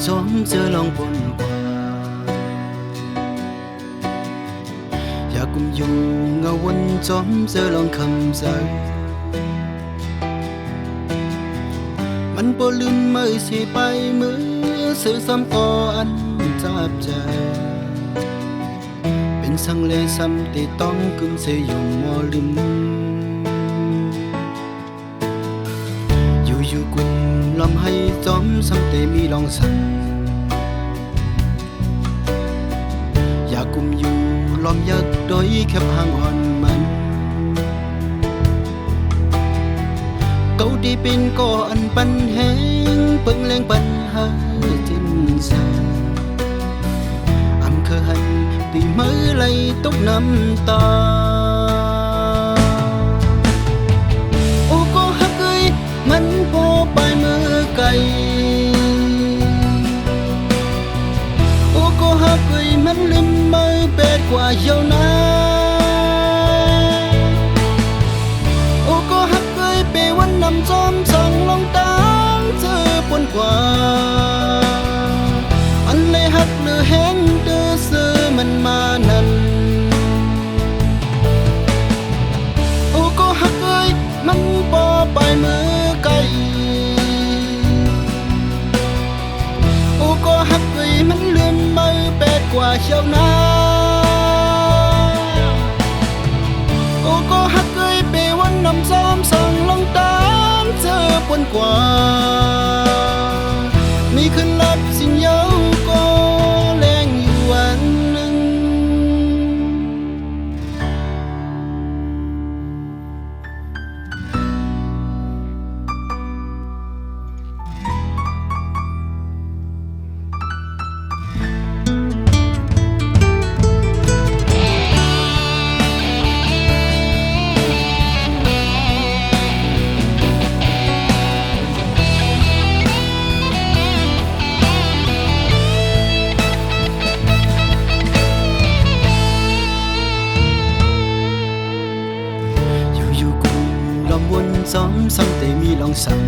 จอมเจอลองบนกว่าอยากกุมอยู่เงาวนจอมเจอลองคำใจมันบ่ลืมมือสิไปมือสื่อซ้ำก่ออันจับใจเป็นสังเลซ้ำที่ต้องกึมเสียอยู่มอลืมอยู่กุมลำให้จอมซ้ำแต่มีลองสั่งอยากกุมอยู่ลอมยักโดยแคบห่างอ่อนมันเกาดีเป็นก่ออันปันแห้งเปิงแรงปัญหาจินสาอำเคอหันตีมือไหลตกน้ำตาโอ้ก็ฮักเอ้ยมันพอไปมือไกลโอ้ก็ฮักเอ้ยมันลืมมือเป็ดกว่าเยานาโอ้ก็ฮักเอ้ยเปวันนำจอมสั่งลงตางเจอปนกว่าอันเลยฮักหรือแห้งเดือเสือมันมานั้นโอ้ก็ฮักเอ้ยมันปอไปมือไกลโอ้ก็ฮักเอ้ยมันลืมมือเป็ดกว่าเช้านาโอ้ก็ฮักเอ้ยเปวันนำซ้อมสั่งลงตามเจอปนกว่ามีขึ้นรับสิ่งเยาก็แรงอยู่วันหนึ่งวนซ้อมซ้ำแต่มีลองสั่ง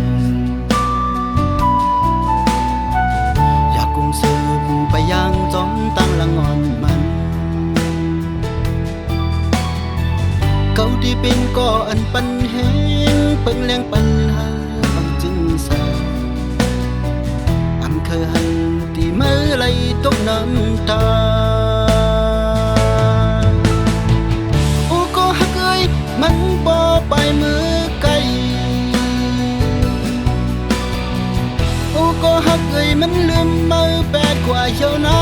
อยากกุมสืบไปย่างจอมตั้งละงอนมันเก่าที่เป็นก่ออันปันแห้งเปิงแรงปัญหาบางจึงสาอำเคอหันที่มือไหลตกน้ำตาโอ้ก็ฮักเอ้ยมันบ่ไปมือก็ฮักเอ้ยมันลืมมือแปดกว่าเช้านา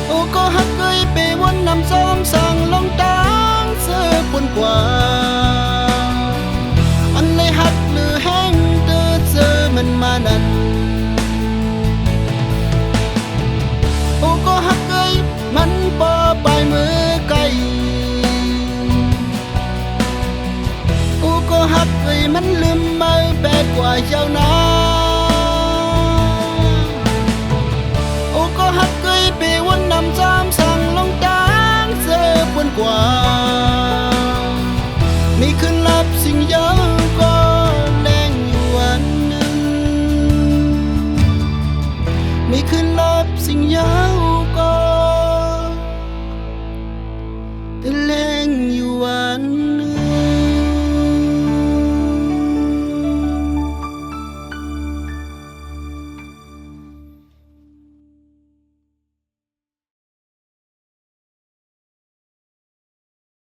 โอ้ก็ฮักเอ้ยไปวนนำซ้อมสั่งลงตางเสือปนกว่าอันเลยฮักหรือแห้งเตือเจอมันมานั้นโอ้ก็ฮักเอ้ยมันปอไปมือไกลโอ้ก็ฮักเอ้ยมันลืมมือแปดกว่าเจ้านาโอ้ก็ฮักเอ้ยไปวนนำจามสั่งลงตางเสือปนกว่ามีขึ้นรับสิ่งเยาก็แรงอยู่วันหนึ่งมีขึ้นรับสิ่งเยาก็แรงอยู่